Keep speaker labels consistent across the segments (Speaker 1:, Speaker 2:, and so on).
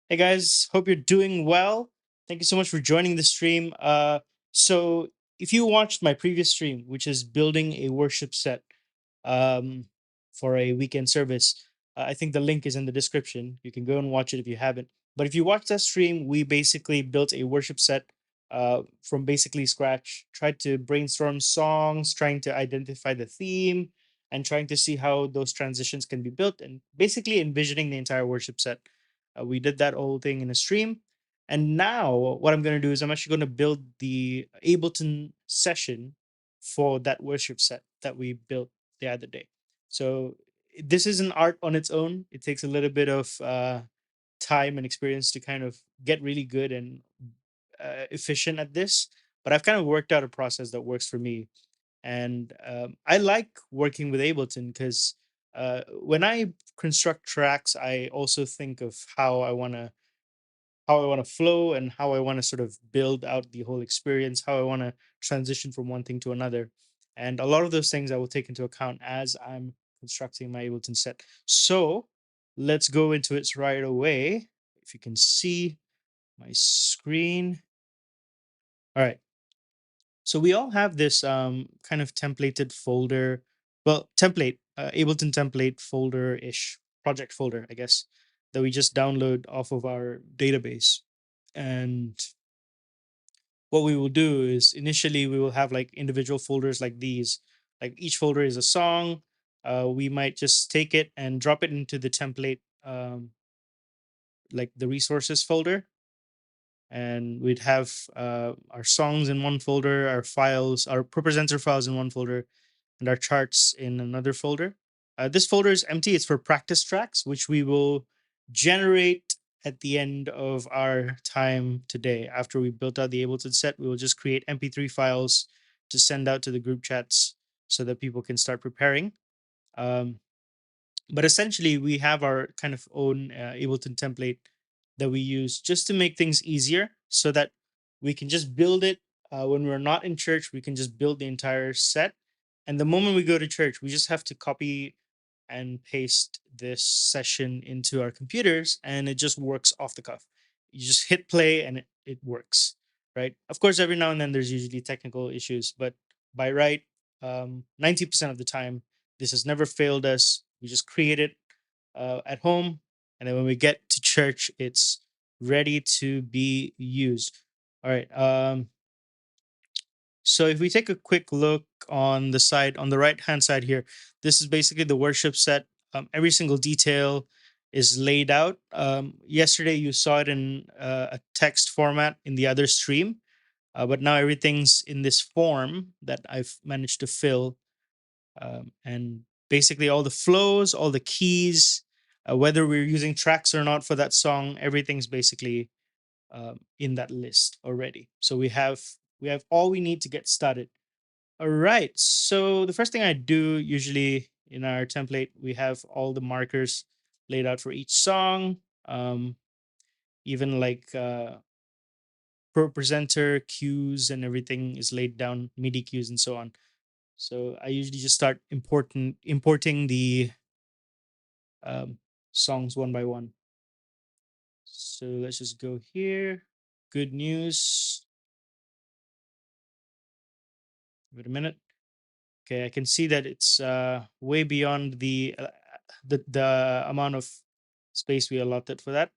Speaker 1: Hey guys, hope you're doing well. Thank you so much for joining the stream. So if you watched my previous stream, which is building a worship set um, for a weekend service, I think the link is in the description. You can go and watch it if you haven't. But if you watch that stream, we basically built a worship set from basically scratch. Tried to brainstorm songs, trying to identify the theme, and trying to see how those transitions can be built, and basically envisioning the entire worship set. We did that whole thing in a stream. And now what I'm going to do is I'm actually going to build the Ableton session for that worship set that we built the other day. So this is an art on its own. It takes a little bit of time and experience to kind of get really good and efficient at this. But I've kind of worked out a process that works for me. And I like working with Ableton because when I construct tracks, I also think of how I want to flow and how I want to sort of build out the whole experience, how I want to transition from one thing to another. And a lot of those things I will take into account as I'm constructing my Ableton set. So let's go into it right away. If you can see my screen. All right. So we all have this kind of templated folder, well, template, Ableton template folder ish, project folder, I guess, that we just download off of our database. And what we will do is initially we will have like individual folders like these. Like each folder is a song. We might just take it and drop it into the template, like the resources folder, and we'd have our songs in one folder, our files, our presenter files in one folder, and our charts in another folder. This folder is empty. It's for practice tracks, which we will generate at the end of our time today. After we built out the Ableton set, we will just create MP3 files to send out to the group chats so that people can start preparing. Um, but essentially, we have our kind of own Ableton template that we use just to make things easier so that we can just build it when we're not in church. We can just build the entire set. And the moment we go to church, we just have to copy and paste this session into our computers, and it just works off the cuff. You just hit play and it works, right? Of course, every now and then there's usually technical issues, but by right, 90% of the time, this has never failed us. We just create it at home, and then when we get to church, it's ready to be used. All right. So if we take a quick look on the side, on the right hand side here, this is basically the worship set. Every single detail is laid out. Yesterday you saw it in a text format in the other stream, but now everything's in this form that I've managed to fill, and basically all the flows, all the keys, whether we're using tracks or not for that song, everything's basically in that list already. So we have all we need to get started. All right. So the first thing I do usually in our template, we have all the markers laid out for each song. Even like pro presenter cues and everything is laid down, MIDI cues and so on. So I usually just start importing the um, songs one by one. So let's just go here. Good news. Wait a minute. Okay, I can see that it's way beyond the amount of space we allotted for that.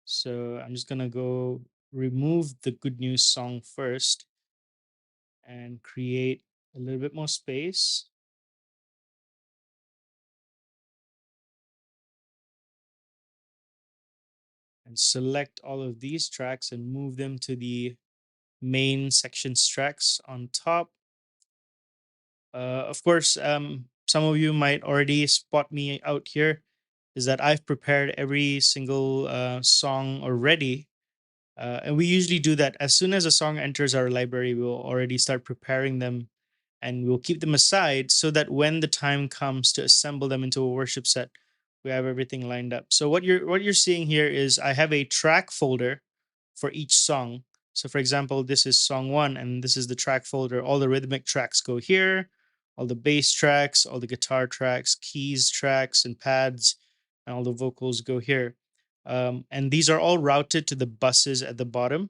Speaker 1: So I'm just gonna go remove the good news song first and create a little bit more space. And select all of these tracks and move them to the main sections tracks on top. Of course, some of you might already spot me out here. Is that I've prepared every single song already. And we usually do that as soon as a song enters our library, we'll already start preparing them, and we'll keep them aside so that when the time comes to assemble them into a worship set, we have everything lined up. So what you're seeing here is I have a track folder for each song. So for example, this is song 1 and this is the track folder. All the rhythmic tracks go here, all the bass tracks, all the guitar tracks, keys tracks and pads, and all the vocals go here. and these are all routed to the buses at the bottom.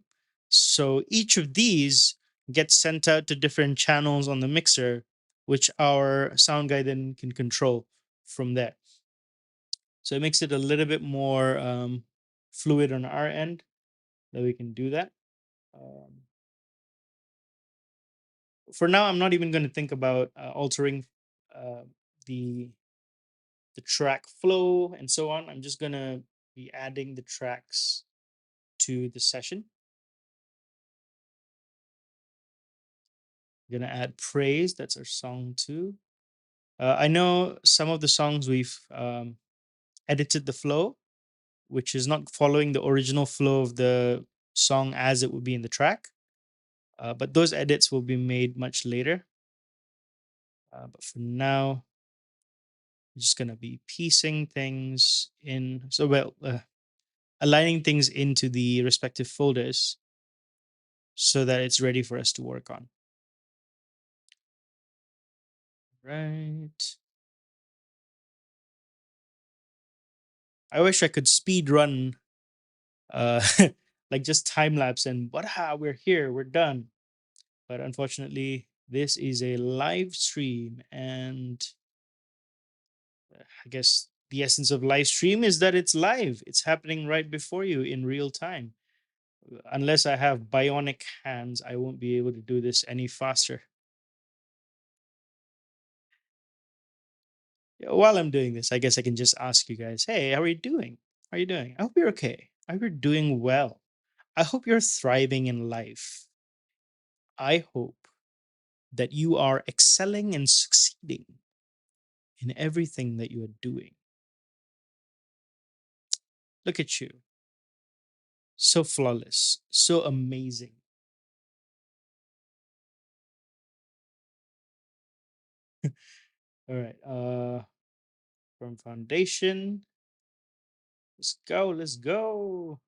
Speaker 1: So each of these gets sent out to different channels on the mixer, which our sound guy then can control from there. So it makes it a little bit more fluid on our end that we can do that. Um, for now, I'm not even going to think about altering uh, the the track flow and so on. I'm just going to be adding the tracks to the session. I'm going to add praise. That's our song two. I know some of the songs we've edited the flow, which is not following the original flow of the song as it would be in the track. But those edits will be made much later. But for now, I'm just gonna be piecing things in. So aligning things into the respective folders so that it's ready for us to work on. Right. I wish I could speed run, uh, like just time lapse and we're here, we're done. But unfortunately, this is a live stream, and I guess the essence of live stream is that it's live. It's happening right before you in real time. Unless I have bionic hands, I won't be able to do this any faster. Yeah, while I'm doing this, I guess I can just ask you guys, hey, how are you doing? How are you doing? I hope you're okay. I hope you're doing well. I hope you're thriving in life. I hope that you are excelling and succeeding in everything that you are doing. Look at you. So flawless, so amazing. All right. From foundation. Let's go. Let's go.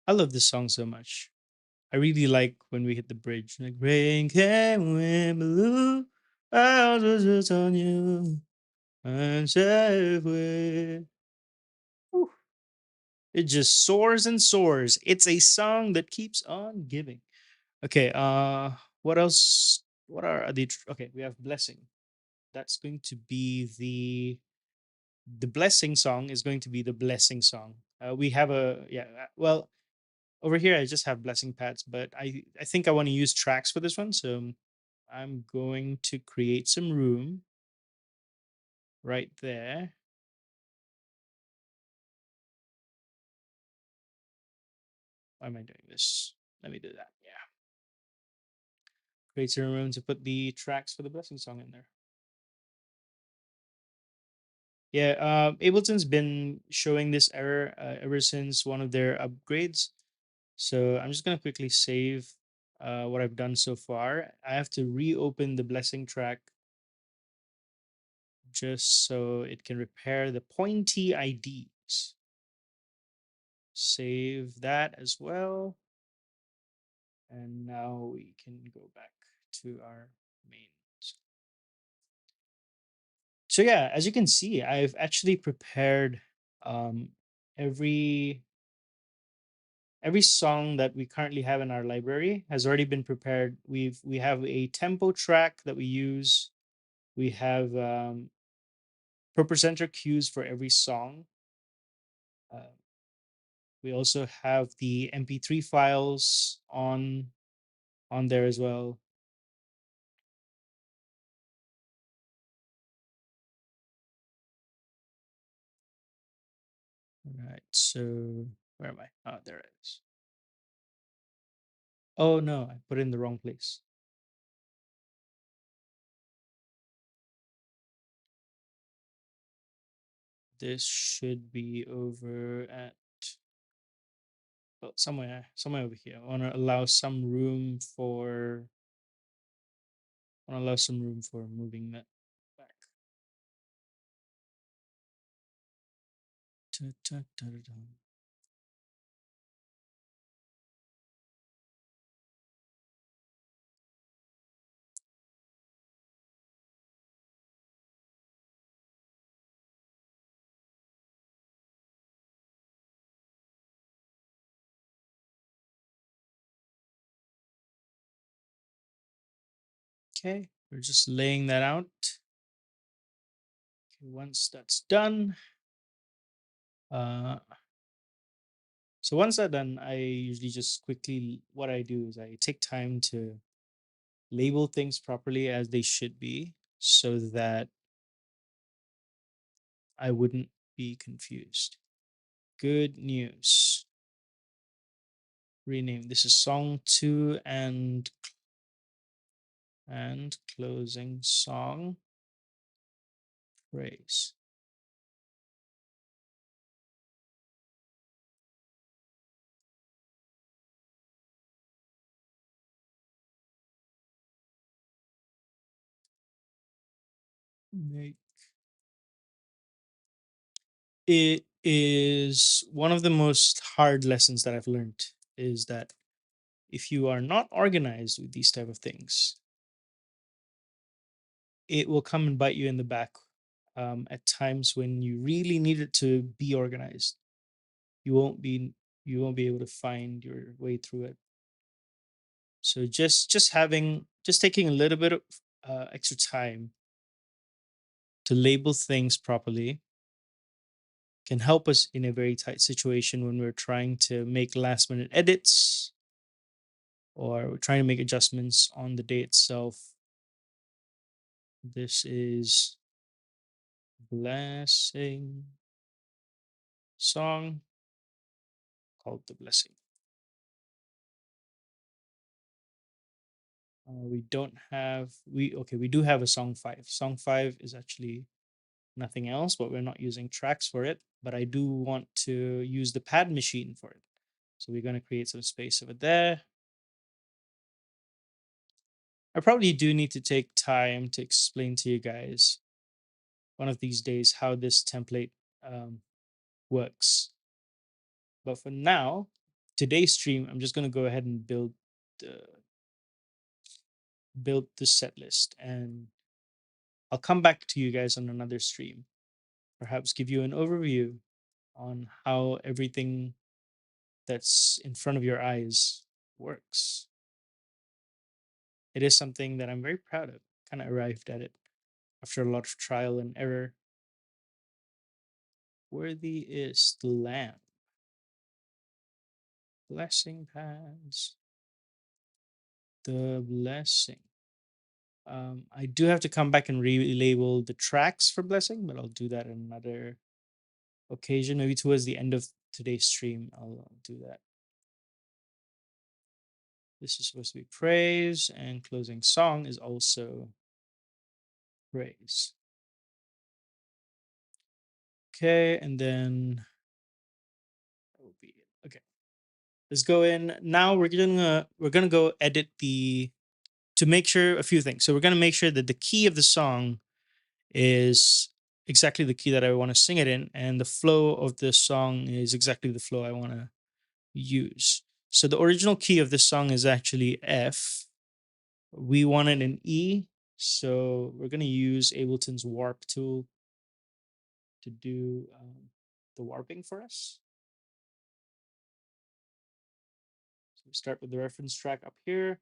Speaker 1: I love this song so much. I really like when we hit the bridge. Like rain came when blue, I was just on you and said with. It just soars and soars. It's a song that keeps on giving. Okay, what else? What are the okay, we have blessing. That's going to be the blessing song is going to be the blessing song. We have a yeah, well, over here I just have blessing pads, but I think I want to use tracks for this one, so I'm going to create some room right there. Why am I doing this? Let me do that. Yeah. Create some room to put the tracks for the blessing song in there. Yeah, Ableton's been showing this error ever since one of their upgrades. So I'm just gonna quickly save what I've done so far. I have to reopen the blessing track just so it can repair the pointy IDs. Save that as well. And now we can go back to our main. So yeah, as you can see, I've actually prepared um, every every song that we currently have in our library has already been prepared. We have a tempo track that we use. We have per presenter cues for every song. Uh, we also have the MP3 files on there as well. All right, so where am I? Oh, there it is. Oh no, I put it in the wrong place. This should be over at well, somewhere over here. I want to allow some room for moving that back. Okay, we're just laying that out. Okay, once that's done, uh, so once that's done, I usually just quickly, what I do is I take time to label things properly as they should be so that I wouldn't be confused. Good news. Rename. This is song 2 and closing song praise. Make. It is one of the most hard lessons that I've learned is that if you are not organized with these type of things, it will come and bite you in the back at times when you really need it to be organized. You won't be you won't be able to find your way through it. So just taking a little bit of extra time to label things properly can help us in a very tight situation when we're trying to make last minute edits or we're trying to make adjustments on the day itself. This is blessing song called The Blessing. We don't have we do have a song 5. Song 5 is actually nothing else, but we're not using tracks for it. But I do want to use the pad machine for it. So we're going to create some space over there. I probably do need to take time to explain to you guys one of these days how this template um, works. But for now, today's stream, I'm just going to go ahead and the build the set list, and I'll come back to you guys on another stream. Perhaps give you an overview on how everything that's in front of your eyes works. It is something that I'm very proud of. Kind of arrived at it after a lot of trial and error. Worthy is the Lamb. Blessing pads. The blessing. I do have to come back and relabel the tracks for blessing, but I'll do that in another occasion. Maybe towards the end of today's stream, I'll do that. This is supposed to be praise, and closing song is also praise. Okay, and then that will be it. Okay, let's go in now. We're gonna go edit the to make sure a few things. So we're gonna make sure that the key of the song is exactly the key that I want to sing it in, and the flow of the song is exactly the flow I want to use. So the original key of this song is actually F. We want it in E, so we're going to use Ableton's warp tool to do the warping for us. So we start with the reference track up here.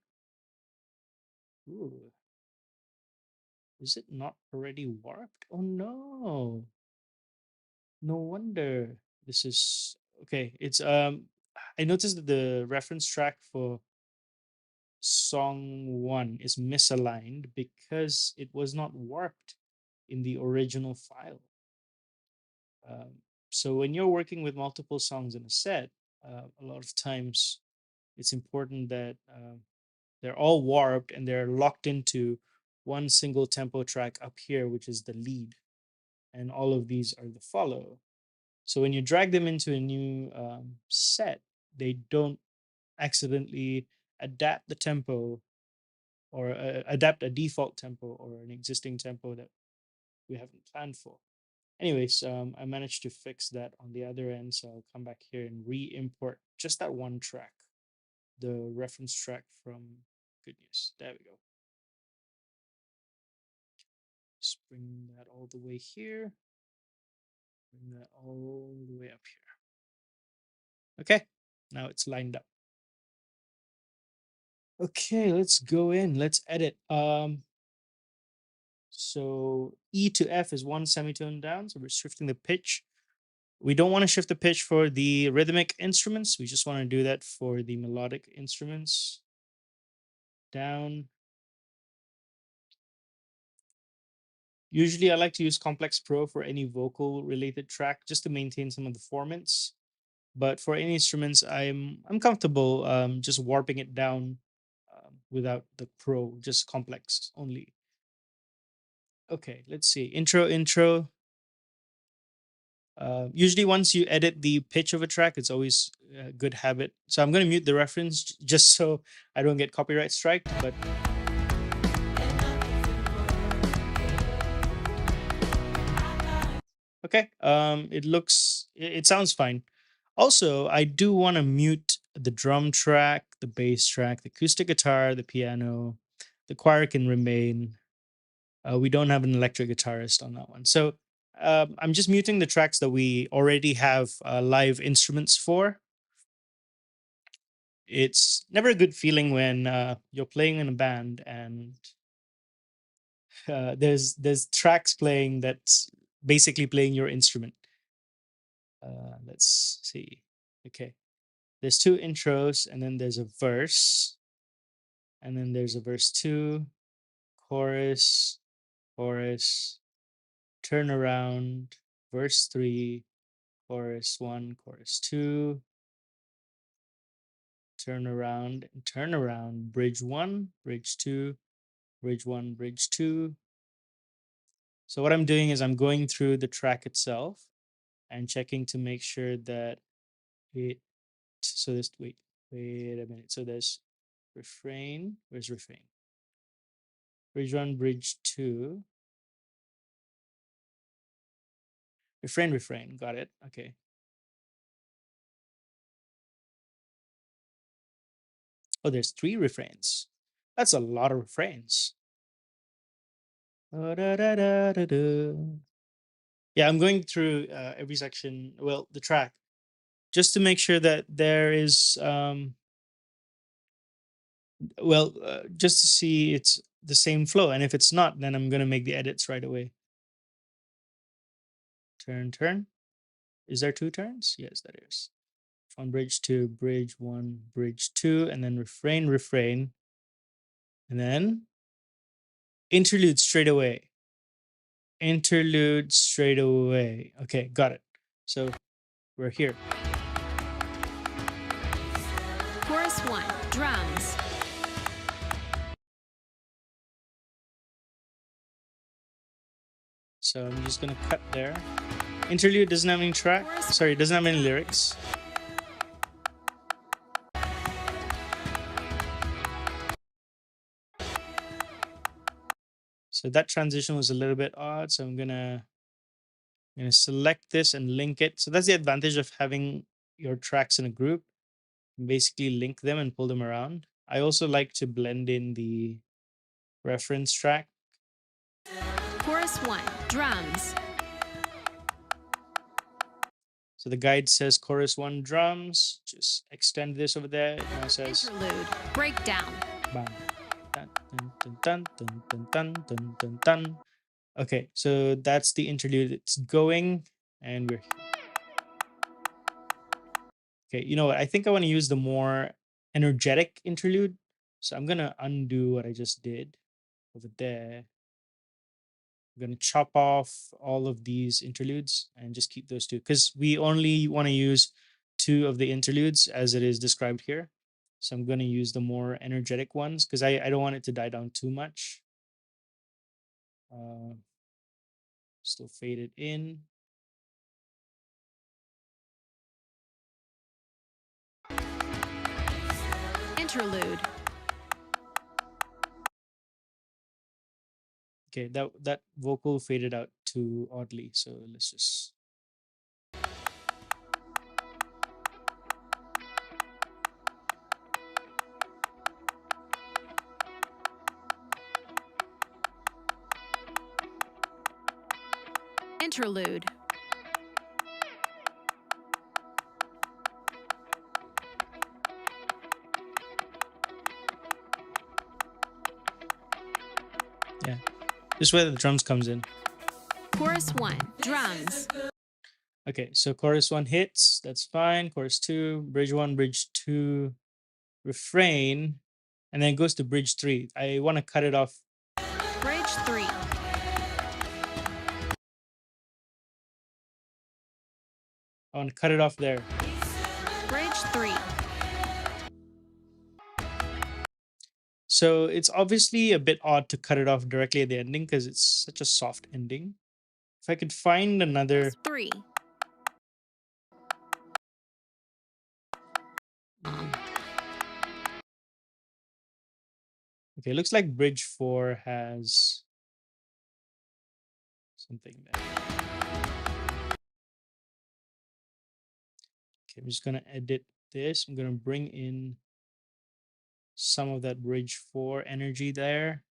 Speaker 1: Ooh. Is it not already warped? Oh no. No wonder. This is okay. It's I noticed that the reference track for song 1 is misaligned because it was not warped in the original file. Um, so when you're working with multiple songs in a set, a lot of times it's important that they're all warped and they're locked into one single tempo track up here, which is the lead, and all of these are the follow. So when you drag them into a new set, they don't accidentally adapt the tempo or adapt a default tempo or an existing tempo that we haven't planned for. Anyways, I managed to fix that on the other end, so I'll come back here and re-import just that one track, the reference track from Good News. There we go. Just bring that all the way here. Bring that all the way up here. Okay, now it's lined up. Okay, let's go in. Let's edit. So E to F is one semitone down. So we're shifting the pitch. We don't want to shift the pitch for the rhythmic instruments. We just want to do that for the melodic instruments. Down. Usually I like to use Complex Pro for any vocal related track just to maintain some of the formants. But for any instruments, I'm comfortable just warping it down without the Pro, just Complex only. Okay, let's see. Intro. Usually, once you edit the pitch of a track, it's always a good habit. So I'm going to mute the reference just so I don't get copyright striked. But okay, it sounds fine. Also, I do want to mute the drum track, the bass track, the acoustic guitar, the piano. The choir can remain. We don't have an electric guitarist on that one. So I'm just muting the tracks that we already have live instruments for. It's never a good feeling when you're playing in a band and there's tracks playing that's basically playing your instrument. Let's see. Okay. There's two intros and then there's a verse. And then there's a verse 2, chorus, turn around, verse 3, chorus 1, chorus 2, turn around, bridge 1, bridge 2, bridge 1, bridge 2. So what I'm doing is I'm going through the track itself and checking to make sure that wait a minute. So there's refrain, where's refrain? Bridge 1, bridge 2. Refrain, got it. Okay. Oh, there's 3 refrains. That's a lot of refrains. Yeah, I'm going through every section, well, the track, just to make sure that there is, just to see it's the same flow. And if it's not, then I'm going to make the edits right away. Turn. Is there 2 turns? Yes, there is. From bridge 2, bridge 1, bridge 2, and then refrain. And then interlude straight away. Okay, got it. So we're here.
Speaker 2: Chorus 1, drums.
Speaker 1: So I'm just gonna cut there. Interlude doesn't have any track. Sorry, it doesn't have any lyrics. So that transition was a little bit odd. So I'm gonna select this and link it. So that's the advantage of having your tracks in a group. Basically link them and pull them around. I also like to blend in the reference track.
Speaker 2: Chorus 1, drums.
Speaker 1: So the guide says chorus 1 drums. Just extend this over there. It now says
Speaker 2: interlude, breakdown.
Speaker 1: Bang. Dun, dun, dun, dun, dun, dun, dun, dun, dun. Okay, so that's the interlude. It's going, and we're here. Okay, you know what? I think I want to use the more energetic interlude. So I'm gonna undo what I just did over there. I'm gonna chop off all of these interludes and just keep those 2 because we only want to use 2 of the interludes as it is described here. So I'm gonna use the more energetic ones because I don't want it to die down too much. Still fade it in.
Speaker 2: Interlude.
Speaker 1: Okay, that vocal faded out too oddly, so let's just
Speaker 2: Interlude.
Speaker 1: This is where the drums comes in.
Speaker 2: Chorus 1, drums.
Speaker 1: Okay, so chorus 1 hits, that's fine. Chorus 2, bridge 1, bridge 2, refrain, and then it goes to bridge 3. I want to cut it off.
Speaker 2: Bridge 3,
Speaker 1: I want to cut it off there.
Speaker 2: bridge 3,
Speaker 1: So it's obviously a bit odd to cut it off directly at the ending because it's such a soft ending. If I could find another...
Speaker 2: 3,
Speaker 1: Okay, looks like bridge 4 has something there. Okay, I'm just gonna edit this. I'm gonna bring in some of that bridge 4 energy there.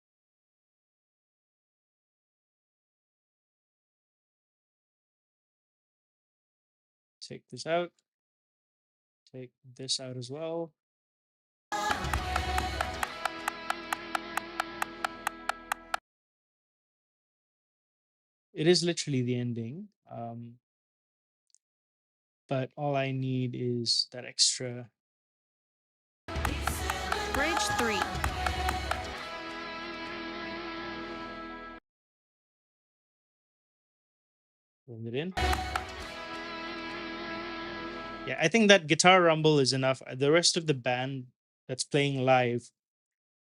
Speaker 1: Take this out. Take this out as well. It is literally the ending. But all I need is that extra.
Speaker 2: bridge 3,
Speaker 1: Bring it in. Yeah, I think that guitar rumble is enough. The rest of the band that's playing live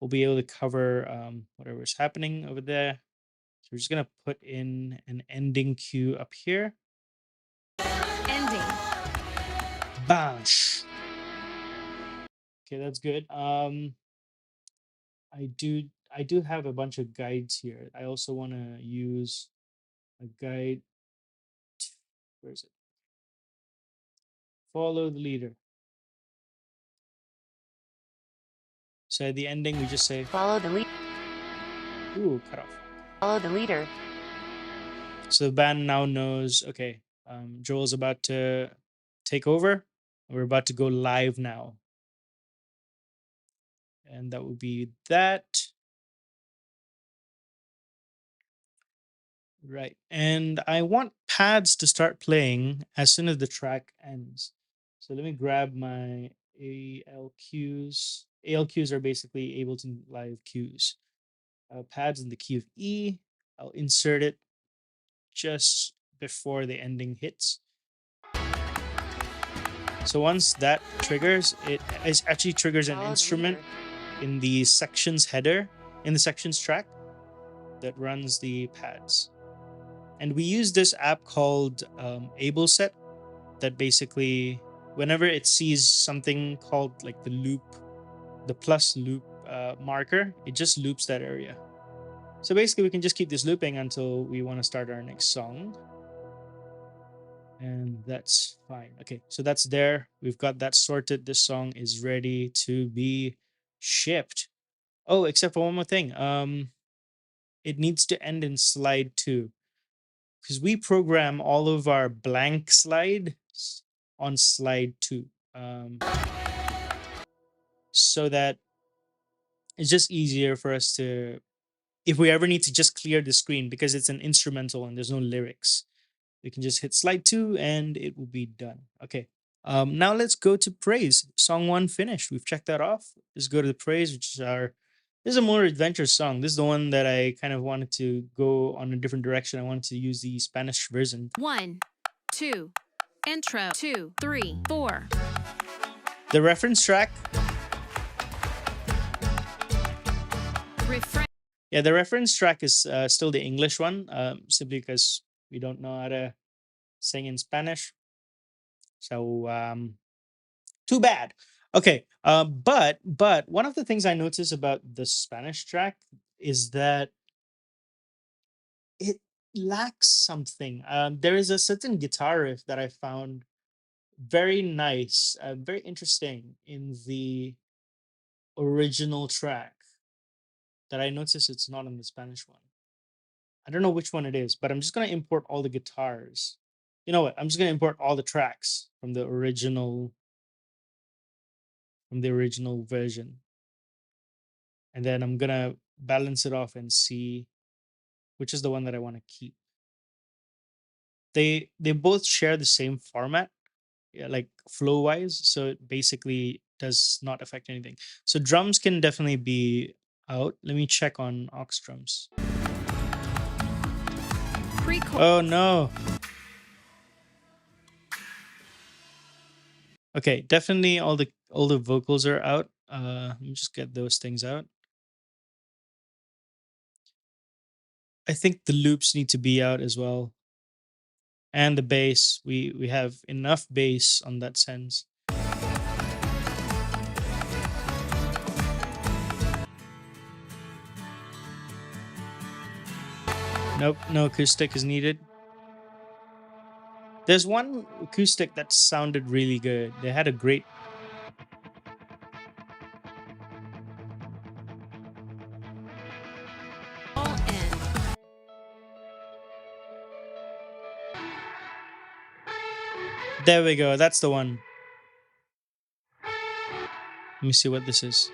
Speaker 1: will be able to cover whatever is happening over there. So we're just gonna put in an ending cue up here.
Speaker 2: ending.
Speaker 1: Bash. Okay, that's good. I do have a bunch of guides here. I also want to use a guide. Where is it? Follow the leader. So at the ending, we just say
Speaker 3: Follow the lead.
Speaker 1: ooh, cut off.
Speaker 3: Follow the leader.
Speaker 1: So the band now knows, okay, Joel's about to take over. We're about to go live now. And that would be that. Right. And I want pads to start playing as soon as the track ends. So let me grab my ALQs. ALQs are basically Ableton Live cues. Pads in the key of E. I'll insert it just before the ending hits. So once that triggers, it actually triggers an
Speaker 3: Follow the
Speaker 1: instrument
Speaker 3: leader.
Speaker 1: in the sections header, in the sections track that runs the pads. And we use this app called AbleSet that basically, whenever it sees something called like the loop, the plus loop marker, it just loops that area. So basically, we can just keep this looping until we want to start our next song. And that's fine. Okay, so that's there. We've got that sorted. This song is ready to be shipped. Oh, except for one more thing. It needs to end in slide 2 because we program all of our blank slides on slide 2, so that it's just easier for us to, if we ever need to just clear the screen because it's an instrumental and there's no lyrics, we can just hit slide 2 and it will be done. Okay. Now let's go to praise. Song 1 finished. We've checked that off. Let's go to the praise, which is our, this is a more adventurous song. This is the one that I kind of wanted to go on a different direction. I wanted to use the Spanish version.
Speaker 2: 1, 2, intro. 2, 3, 4,
Speaker 1: The reference track,
Speaker 2: refrain.
Speaker 1: yeah, the reference track is still the English one, simply because we don't know how to sing in Spanish. So too bad. Okay, but one of the things I noticed about the Spanish track is that it lacks something. There is a certain guitar riff that I found very nice, very interesting in the original track that I noticed it's not in the Spanish one. I don't know which one it is, but I'm just gonna import all the guitars. You know what? I'm just gonna import all the tracks from the original version. And then I'm gonna balance it off and see which is the one that I want to keep. They both share the same format, yeah, like flow wise, so it basically does not affect anything. So drums can definitely be out. Let me check on aux drums. Oh no. Okay, definitely all the vocals are out. Let me just get those things out. I think the loops need to be out as well. And the bass. We have enough bass on that sense. Nope, no acoustic is needed. There's one acoustic that sounded really good. They had a great.
Speaker 2: All in.
Speaker 1: There we go. That's the one. Let me see what this is.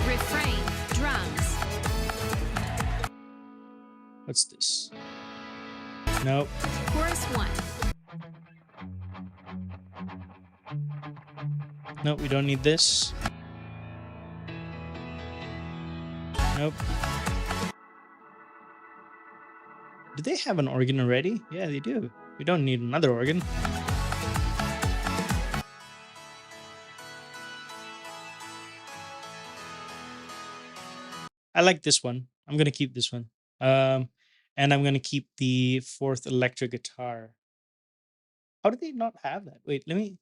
Speaker 2: Refrain. Drums.
Speaker 1: What's this? Nope.
Speaker 2: Chorus 1.
Speaker 1: Nope, we don't need this. Nope. Do they have an organ already? Yeah, they do. We don't need another organ. I like this one. I'm gonna keep this one. And I'm gonna keep the fourth electric guitar. How do they not have that? Wait, let me.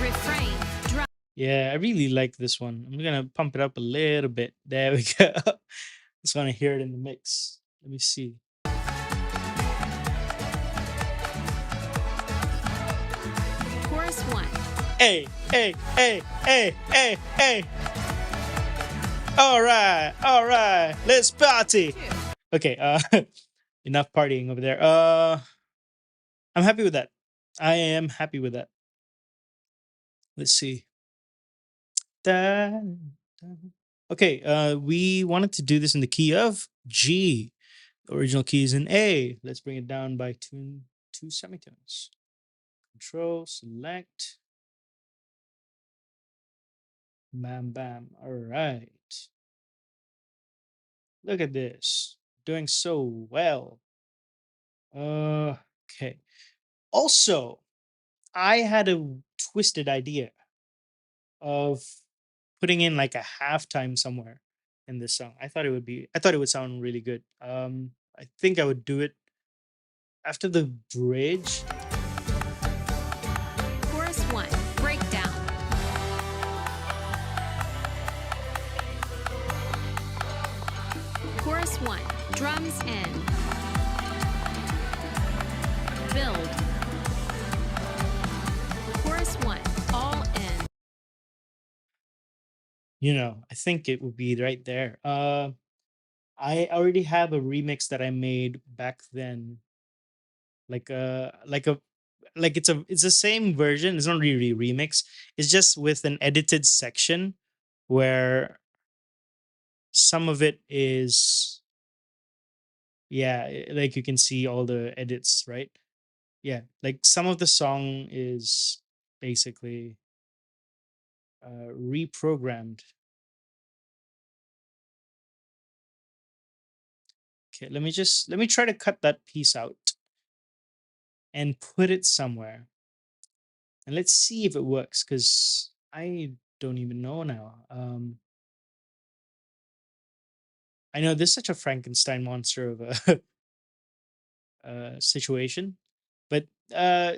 Speaker 2: Refrain. Drum.
Speaker 1: Yeah, I really like this one. I'm gonna pump it up a little bit. There we go. Just want to hear it in the mix. Let me see.
Speaker 2: Chorus 1.
Speaker 1: Hey, hey, hey, hey, hey, hey. All right. Let's party.
Speaker 2: 2.
Speaker 1: Okay, enough partying over there. I'm happy with that. I am happy with that. Let's see. Da, da. Okay, we wanted to do this in the key of G. The original key is in A. Let's bring it down by two semitones. Control, select. Bam, bam. All right. Look at this. Doing so well. Okay. Also, I had a twisted idea of putting in like a halftime somewhere in this song. I thought it would sound really good. I think I would do it after the bridge.
Speaker 2: Chorus 1. Breakdown. Chorus 1. Drums in. Build. Chorus 1. All in.
Speaker 1: I think it would be right there. I already have a remix that I made back then, like it's the same version. It's not really remix. It's just with an edited section where some of it is, yeah, like you can see all the edits, right? Yeah, like some of the song is basically reprogrammed. Okay, let me try to cut that piece out and put it somewhere, and let's see if it works, because I don't even know now. I know this is such a Frankenstein monster of a situation, but uh,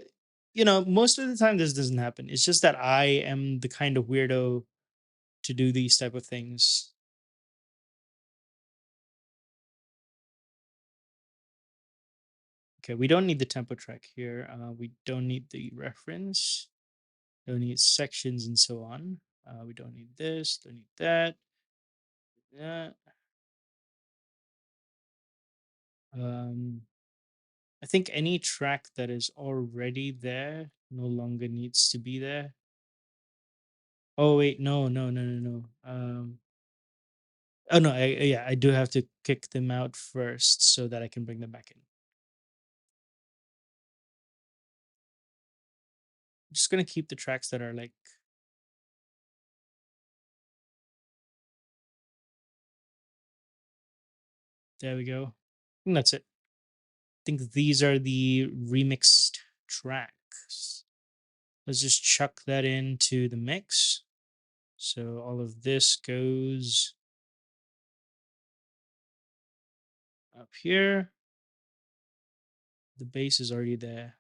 Speaker 1: most of the time this doesn't happen. It's just that I am the kind of weirdo to do these type of things. Okay, we don't need the tempo track here. We don't need the reference. Don't need sections and so on. We don't need this. Don't need that. That. Um, I think any track that is already there no longer needs to be there. Oh wait, no. Oh no, yeah, I do have to kick them out first so that I can bring them back in. I'm just gonna keep the tracks that are like. There we go. I think that's it. I think these are the remixed tracks. Let's just chuck that into the mix. So all of this goes up here. The bass is already there.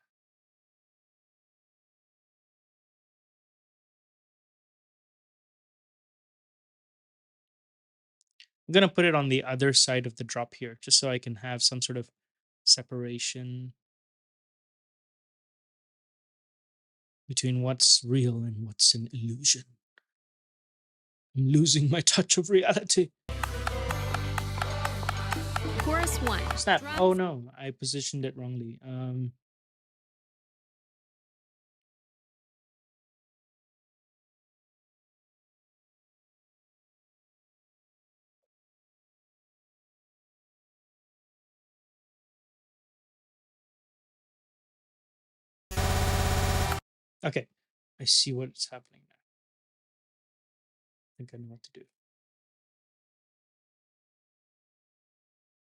Speaker 1: I'm going to put it on the other side of the drop here, just so I can have some sort of separation between what's real and what's an illusion. I'm losing my touch of reality.
Speaker 2: Chorus 1.
Speaker 1: Snap.
Speaker 2: Drums.
Speaker 1: Oh no, I positioned it wrongly. Okay, I see what's happening now. I think I know what to do.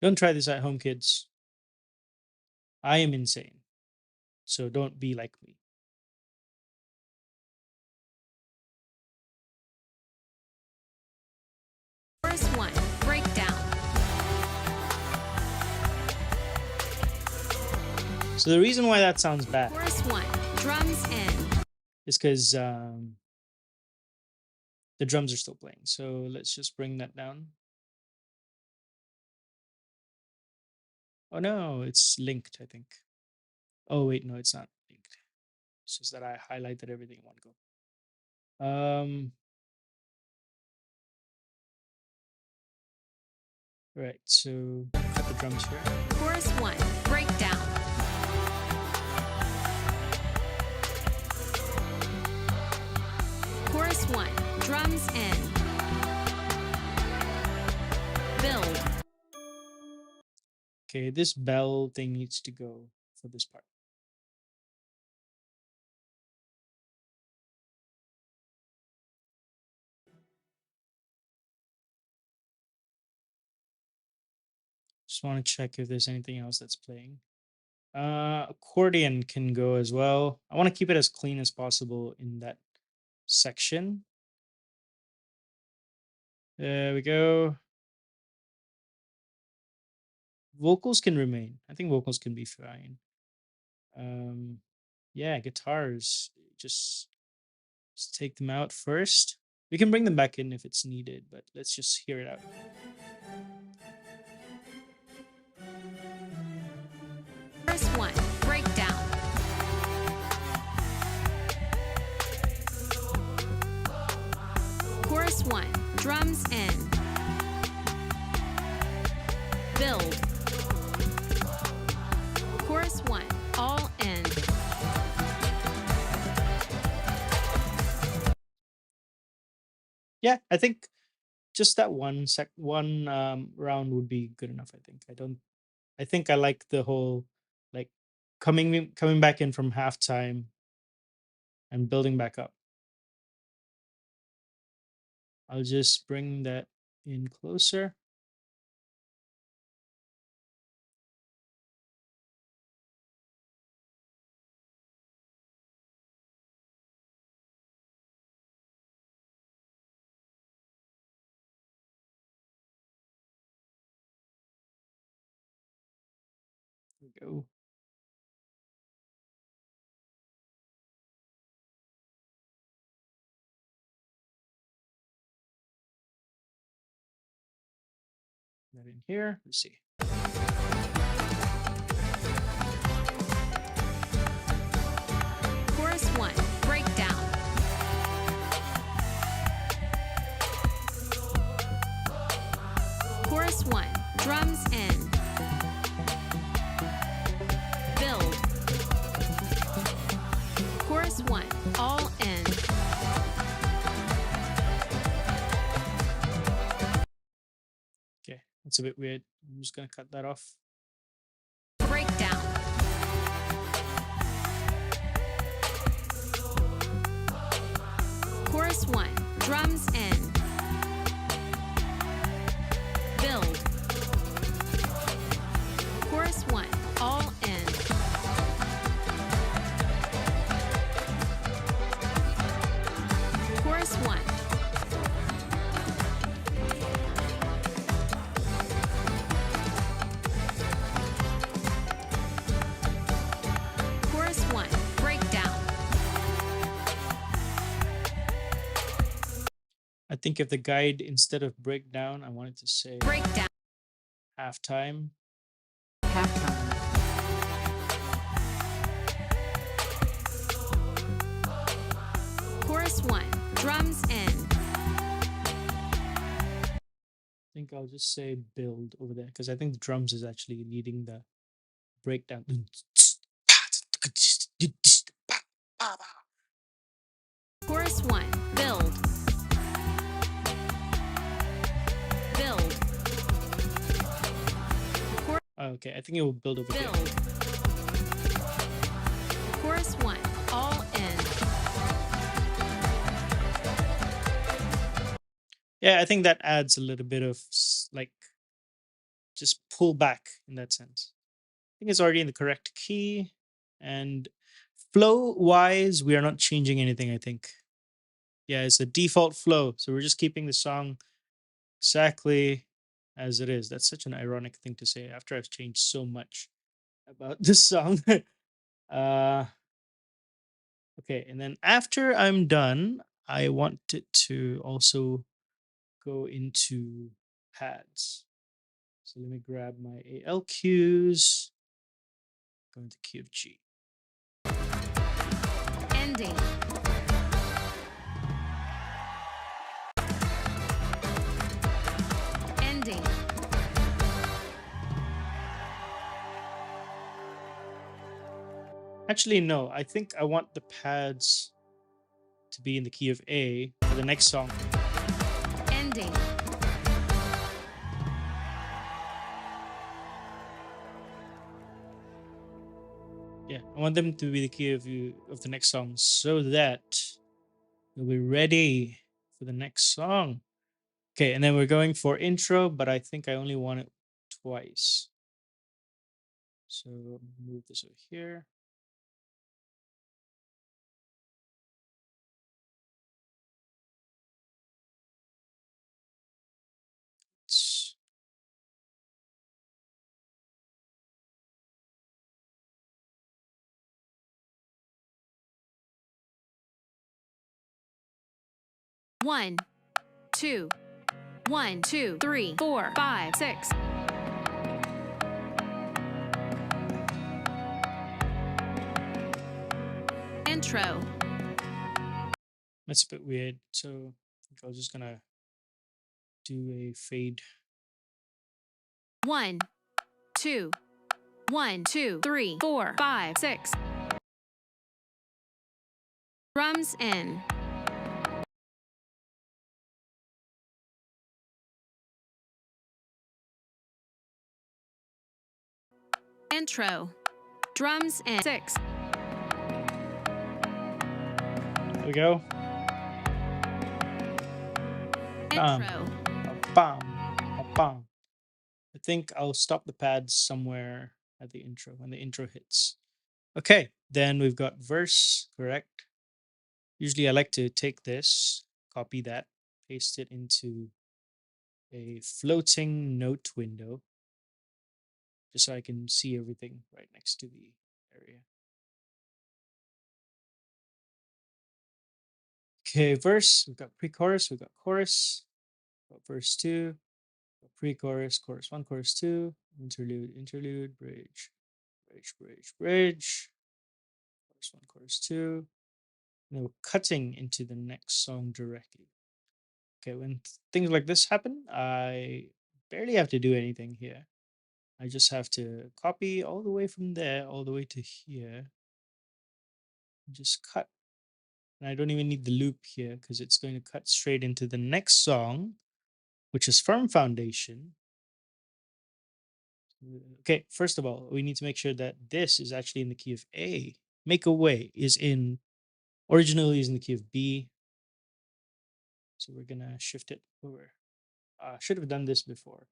Speaker 1: Don't try this at home, kids. I am insane. So don't be like me.
Speaker 2: Chorus 1. Breakdown.
Speaker 1: So the reason why that sounds bad
Speaker 2: Chorus 1. Drums in.
Speaker 1: is because the drums are still playing. So let's just bring that down. Oh no, it's linked, I think. Oh wait, no, it's not linked. It's just that I highlighted everything in one go. Right, so got the drums here.
Speaker 2: Chorus 1. Breakdown. Chorus 1. Drums in. Build.
Speaker 1: Okay, this bell thing needs to go for this part. Just want to check if there's anything else that's playing. Accordion can go as well. I want to keep it as clean as possible in that section. There we go. Vocals can remain. I think vocals can be fine. Yeah, guitars. Just take them out first. We can bring them back in if it's needed, but let's just hear it out.
Speaker 2: Chorus 1. Breakdown. Chorus 1. Drums in. Build. Chorus 1. All in.
Speaker 1: Yeah, I think just that one round would be good enough. I think I like the whole like coming back in from halftime and building back up. I'll just bring that in closer. There we go. That in here. Let's see.
Speaker 2: Drums in. Build. Chorus 1. All in.
Speaker 1: Okay, that's a bit weird. I'm just gonna cut that off.
Speaker 2: Breakdown. Chorus 1. Drums in. Build. Chorus 1. All in. Chorus 1. Chorus 1. Breakdown.
Speaker 1: I think if the guide, instead of breakdown, I wanted to say
Speaker 2: Breakdown.
Speaker 1: halftime.
Speaker 3: Halftime.
Speaker 2: Chorus 1. Drums in.
Speaker 1: I think I'll just say build over there because I think the drums is actually leading the breakdown.
Speaker 2: Chorus 1. Build. Build.
Speaker 1: Okay, I think it will build over there.
Speaker 2: Build. Chorus 1. All in.
Speaker 1: Yeah, I think that adds a little bit of like just pull back in that sense. I think it's already in the correct key, and flow wise, we are not changing anything. I think, yeah, it's a default flow, so we're just keeping the song exactly as it is. That's such an ironic thing to say after I've changed so much about this song. uh okay, and then after I'm done, I want it to also go into pads. So let me grab my AL cues, go into key of G.
Speaker 2: Ending. Ending.
Speaker 1: Actually, no, I think I want the pads to be in the key of A for the next song.
Speaker 2: Ending.
Speaker 1: Yeah, I want them to be the key of the next song so that you'll be ready for the next song. Okay, and then we're going for intro, but I think I only want it twice. So move this over here. It's-
Speaker 2: One, two, 1, 2, 3, 4, 5, 6. Intro.
Speaker 1: That's a bit weird. So I think I was just gonna do a fade.
Speaker 2: 1, 2, 1, 2, 3, 4, 5, 6. Drums in. Intro. Drums in. 6.
Speaker 1: There we go.
Speaker 2: Intro.
Speaker 1: Bam, bam. I think I'll stop the pads somewhere at the intro when the intro hits. Okay, then we've got verse, correct? Usually I like to take this, copy that, paste it into a floating note window, just so I can see everything right next to the area. Okay, verse, we've got pre-chorus, we've got chorus, we've got verse 2, pre-chorus, chorus 1, chorus 2, interlude, interlude, bridge, bridge, bridge, bridge, chorus 1, chorus 2. And then we're cutting into the next song directly. Okay, when things like this happen, I barely have to do anything here. I just have to copy all the way from there all the way to here. Just cut. And I don't even need the loop here because it's going to cut straight into the next song, which is Firm Foundation. Okay, first of all, we need to make sure that this is actually in the key of A. Make a Way is originally is in the key of B. So we're gonna shift it over. Should have done this before,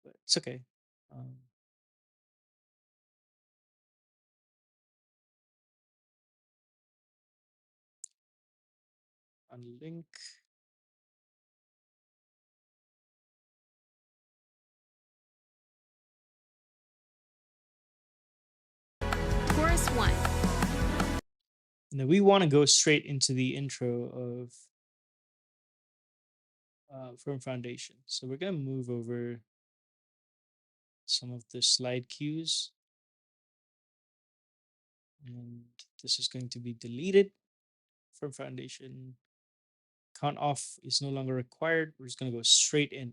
Speaker 1: but it's okay. Um, Unlink.
Speaker 2: Chorus 1.
Speaker 1: And then we want to go straight into the intro of Firm Foundation. So we're gonna move over some of the slide cues, and this is going to be deleted. Firm Foundation count off is no longer required. We're just gonna go straight in.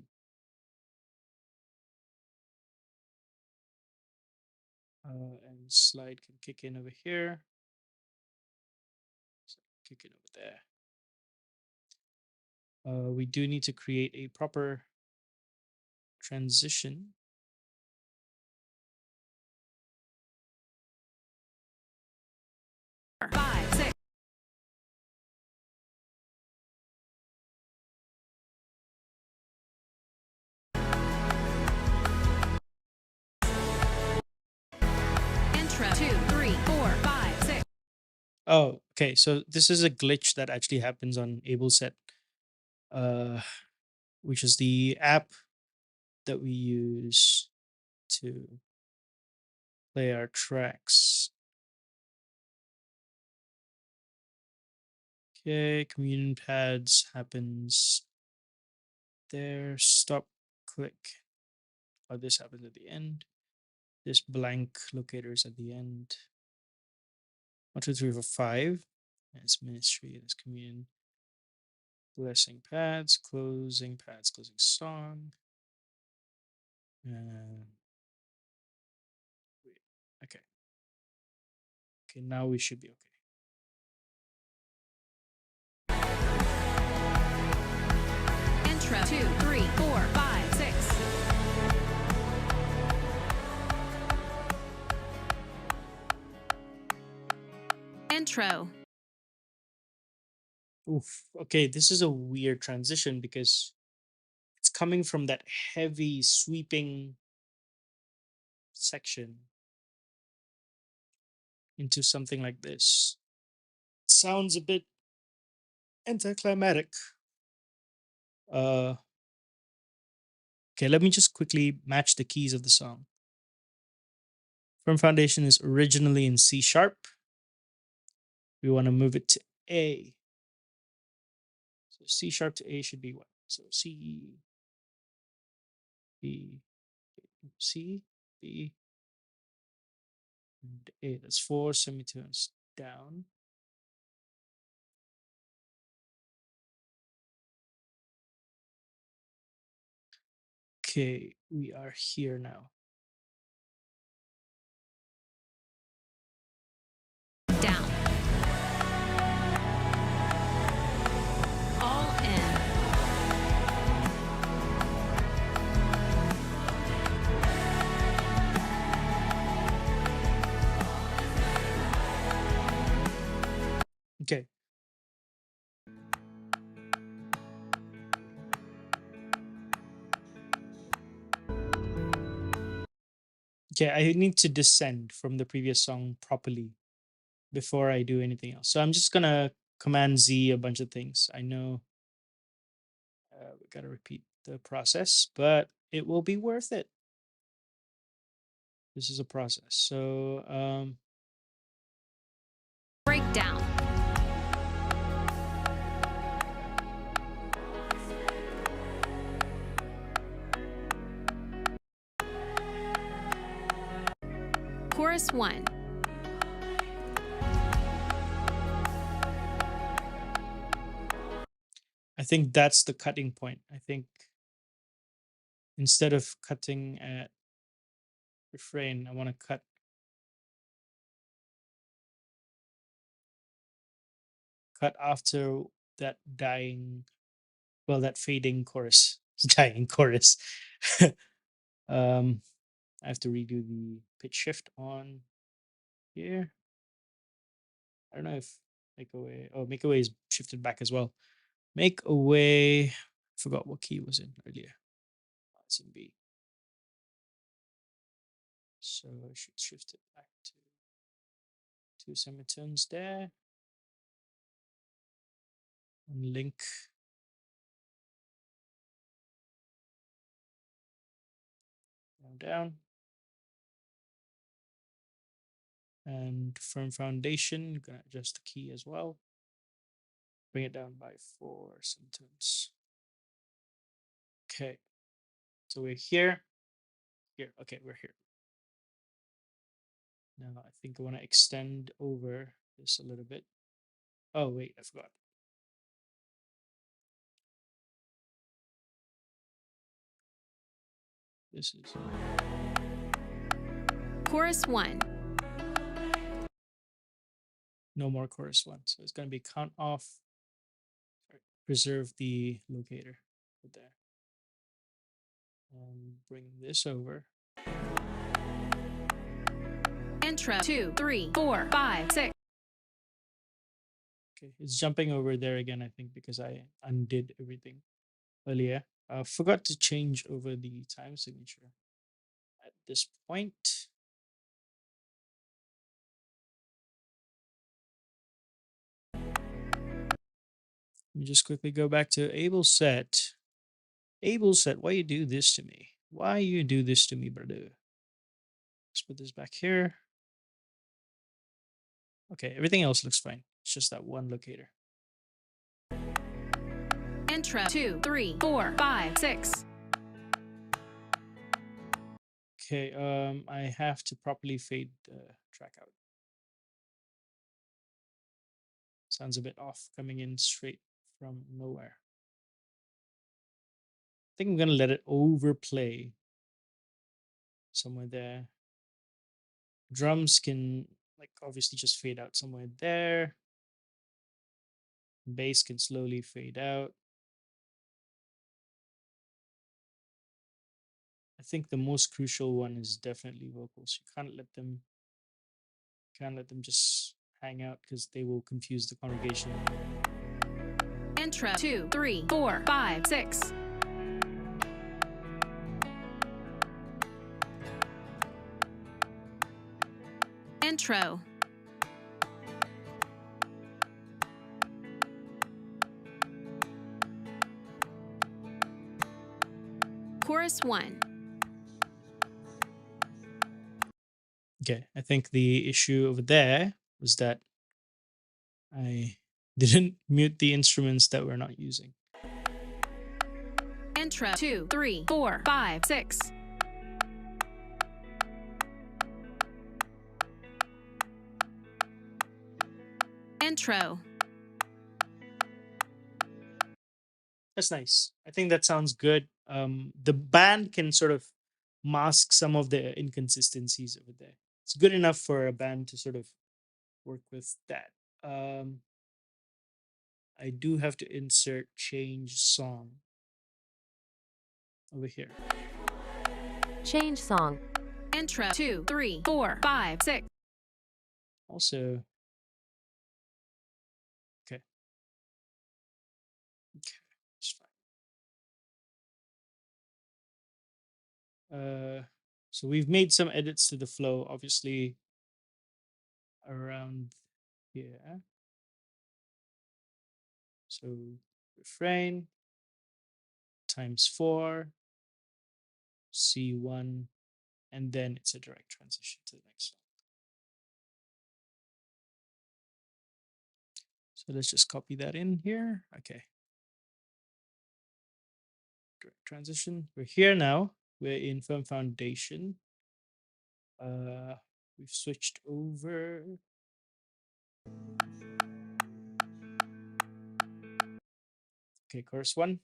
Speaker 1: And slide can kick in over here. So kick it over there. We do need to create a proper transition.
Speaker 2: Five, six. Intro 2, 3, 4, 5, 6.
Speaker 1: Oh, okay. So this is a glitch that actually happens on AbleSet, which is the app that we use to play our tracks. Okay, communion pads happens there. Stop, click. Oh, this happens at the end. This blank locator is at the end. 1, 2, 3, 4, 5. That's ministry. That's communion. Blessing pads, closing song. Wait, okay. Okay, now we should be okay.
Speaker 2: Intro 2, 3, 4, 5, 6. Intro.
Speaker 1: Oof. Okay, this is a weird transition because it's coming from that heavy sweeping section into something like this. It sounds a bit anticlimactic. Uh okay, let me just quickly match the keys of the song. Firm Foundation is originally in C sharp. We want to move it to A. So C sharp to A should be what? So C, B, C, B, and A. That's 4 semitones down. Okay, we are here now.
Speaker 2: Down. All in.
Speaker 1: Okay. Okay, I need to descend from the previous song properly before I do anything else. So I'm just gonna Command Z a bunch of things. I know we gotta repeat the process, but it will be worth it. This is a process. So
Speaker 2: Breakdown. Chorus 1.
Speaker 1: I think that's the cutting point. I think instead of cutting at refrain. I want to cut after that that fading chorus. Dying chorus. I have to redo the pitch shift on here. I don't know if make away. Oh, make away is shifted back as well. Make away. Forgot what key was in earlier. It's in B. So I should shift it back to two semitones there. And link. Down. And firm foundation, gonna adjust the key as well. Bring it down by 4 semitones. Okay, so we're here. Okay, we're here. Now I think I want to extend over this a little bit. Oh wait, I forgot. This is
Speaker 2: Chorus 1.
Speaker 1: no more chorus 1. So it's going to be count off, preserve the locator there. And bring this over.
Speaker 2: Intro 2, 3, 4, 5, 6.
Speaker 1: Okay, it's jumping over there again, I think, because I undid everything earlier. Forgot to change over the time signature at this point. Let me just quickly go back to able set. Able set, why you do this to me? Why you do this to me, brother? Let's put this back here. Okay, everything else looks fine. It's just that one locator.
Speaker 2: Intro 2, 3, 4, 5, 6.
Speaker 1: Okay, I have to properly fade the track out. Sounds a bit off coming in straight from nowhere. I think I'm gonna let it overplay somewhere there. Drums can like obviously just fade out somewhere there. Bass can slowly fade out. I think the most crucial one is definitely vocals. You can't let them just hang out because they will confuse the congregation.
Speaker 2: Intro 2, 3, 4, 5, 6. Intro. Chorus 1.
Speaker 1: Okay, I think the issue over there was that I didn't mute the instruments that we're not using.
Speaker 2: Intro 2, 3, 4, 5, 6. Intro.
Speaker 1: That's nice. I think that sounds good. The band can sort of mask some of the inconsistencies over there. It's good enough for a band to sort of work with that. I do have to insert change song over here.
Speaker 3: Change song.
Speaker 2: Intro 2, 3, 4, 5, 6.
Speaker 1: Also, okay, it's fine. So we've made some edits to the flow, obviously around here. So refrain times 4, C1, and then it's a direct transition to the next song. So let's just copy that in here. Okay. Direct transition. We're here now. We're in firm foundation. We've switched over. Okay, chorus 1,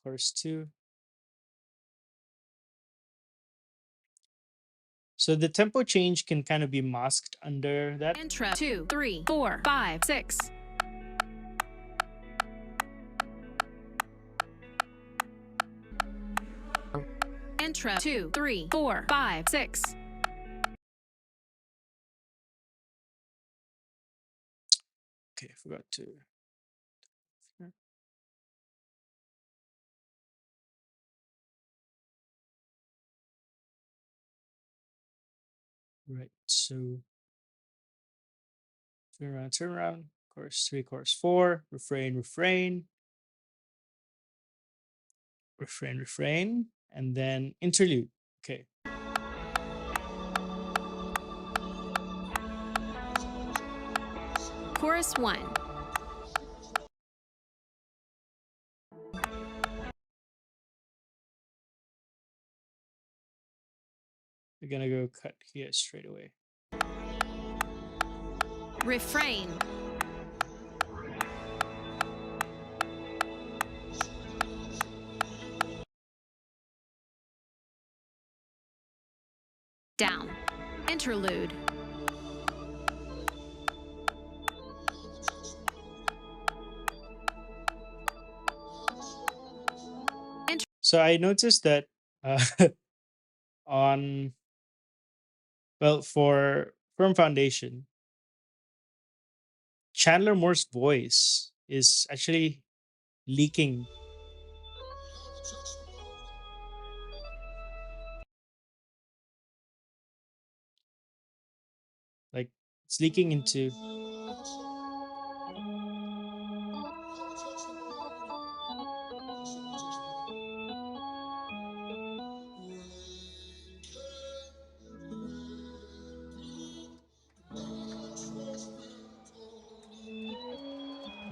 Speaker 1: chorus 2, So the tempo change can kind of be masked under that.
Speaker 2: Intro 2, 3, 4, 5, 6. Intro 2, 3, 4, 5, 6.
Speaker 1: Okay, I forgot to. Right, so turn around, chorus 3, chorus 4, refrain, refrain, refrain, refrain, and then interlude. Okay.
Speaker 2: Chorus 1.
Speaker 1: We're gonna go cut here straight away.
Speaker 2: Refrain. Down. Interlude.
Speaker 1: So I noticed that uh, on, well, for Firm Foundation, Chandler Moore's voice is actually leaking. Like it's leaking into.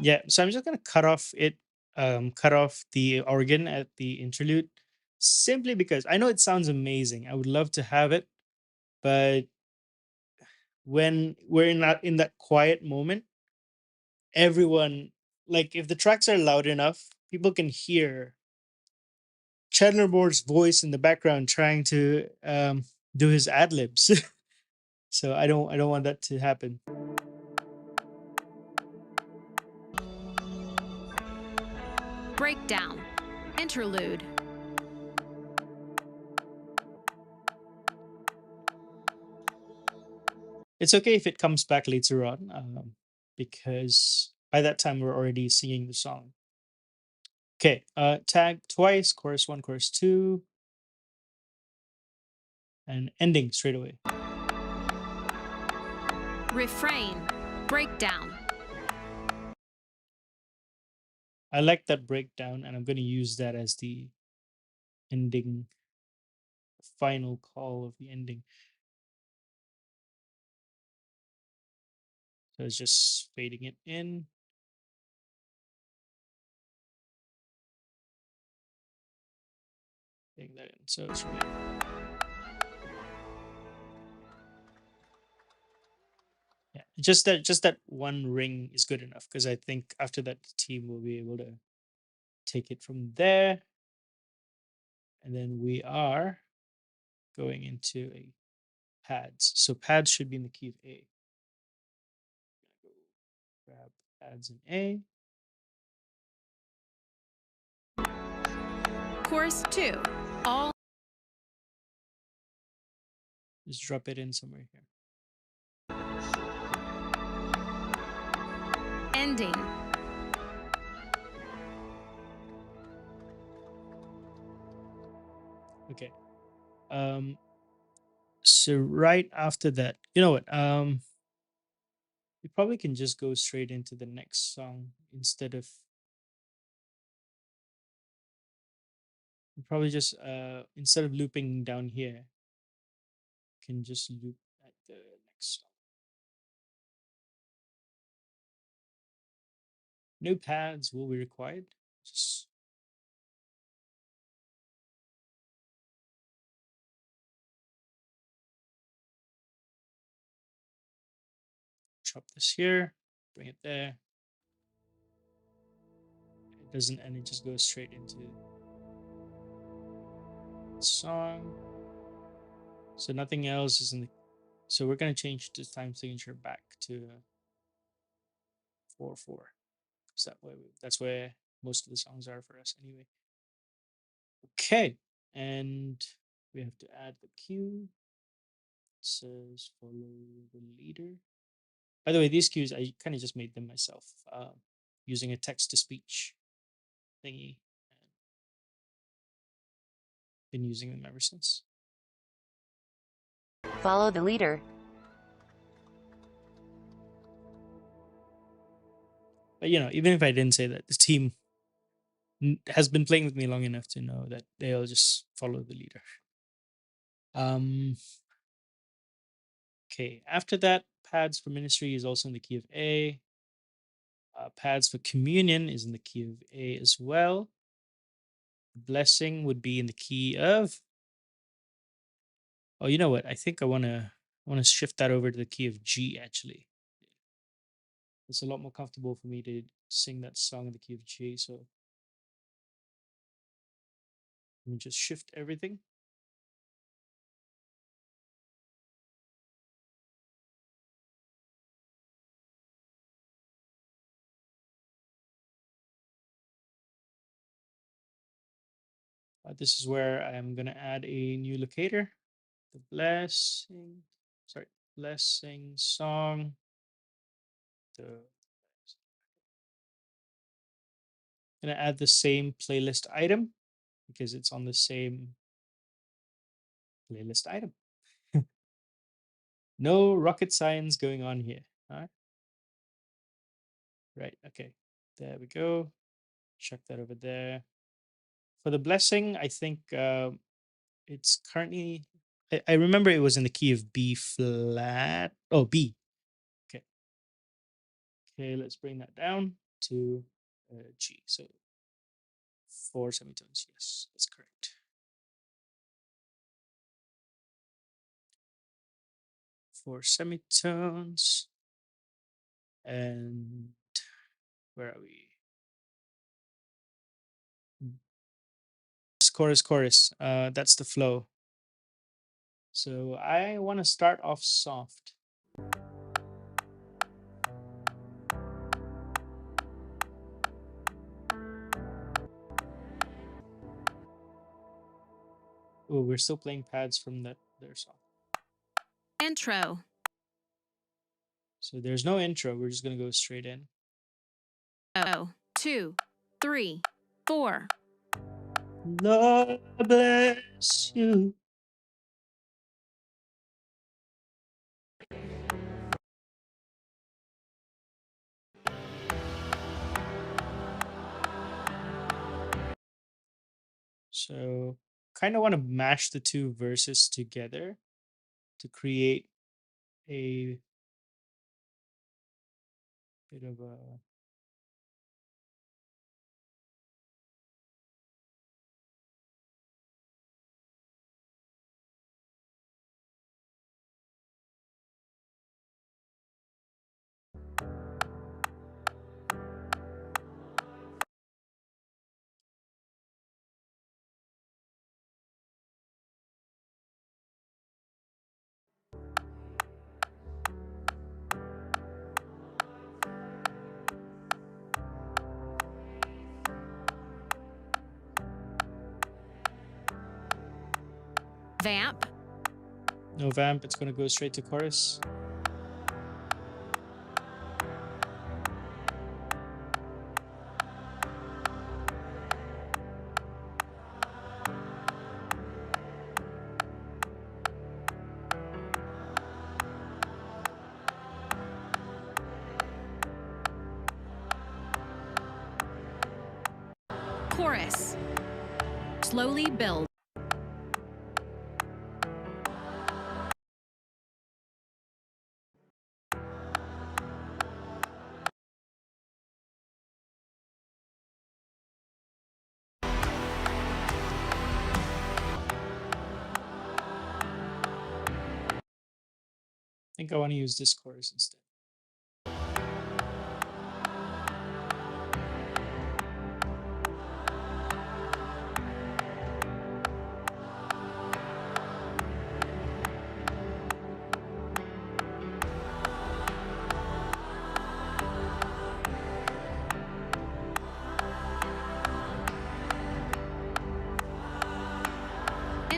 Speaker 1: Yeah, so I'm just gonna cut off the organ at the interlude, simply because I know it sounds amazing. I would love to have it, but when we're in that quiet moment, everyone, like if the tracks are loud enough, people can hear Chandler Moore's voice in the background trying to do his ad libs. So I don't want that to happen.
Speaker 2: Breakdown. Interlude.
Speaker 1: It's okay if it comes back later on, because by that time we're already singing the song. Okay, tag twice, chorus 1, chorus 2, and ending straight away.
Speaker 2: Refrain. Breakdown.
Speaker 1: I like that breakdown, and I'm going to use that as the ending, final call of the ending. So it's just fading it in. Fading that in. So it's really. Yeah, just that one ring is good enough, because I think after that the team will be able to take it from there. And then we are going into a pads. So pads should be in the key of A. Go grab pads in A.
Speaker 2: Chorus 2. All.
Speaker 1: Just drop it in somewhere here.
Speaker 2: Ending.
Speaker 1: Okay. So right after that, you know what? We probably can just go straight into the next song instead of. We probably just instead of looping down here, can just loop at the next song. No pads will be required. Just chop this here, bring it there. It doesn't, and it just goes straight into the song. So nothing else is in the. So we're gonna change this time signature back to 4/4. So that's where most of the songs are for us anyway. Okay, and we have to add the cue. It says follow the leader. By the way, these cues I kind of just made them myself using a text to speech thingy. Been using them ever since.
Speaker 3: Follow the leader.
Speaker 1: But even if I didn't say that, the team has been playing with me long enough to know that they'll just follow the leader. Okay, after that, pads for ministry is also in the key of A. Pads for communion is in the key of A as well. Blessing would be in the key of. Oh, you know what? I think I wanna shift that over to the key of G actually. It's a lot more comfortable for me to sing that song in the key of G. So let me just shift everything. This is where I'm gonna add a new locator. The blessing song. I'm gonna add the same playlist item because it's on the same playlist item. No rocket science going on here. All right. Right. Okay. There we go. Check that over there. For the blessing, I think it's currently. I remember it was in the key of B flat. Oh, B. Okay. Okay. Let's bring that down to G. So 4 semitones. Yes, that's correct. 4 semitones. And where are we? Chorus. That's the flow. So I want to start off soft. Oh, we're still playing pads from their song.
Speaker 2: Intro.
Speaker 1: So there's no intro. We're just gonna go straight in.
Speaker 2: 2, 3, 4.
Speaker 1: Lord bless you. So kind of want to mash the two verses together to create a bit of a.
Speaker 2: Vamp.
Speaker 1: No vamp, it's gonna go straight to chorus.
Speaker 2: Chorus. Slowly build.
Speaker 1: I think I want to use this chorus instead.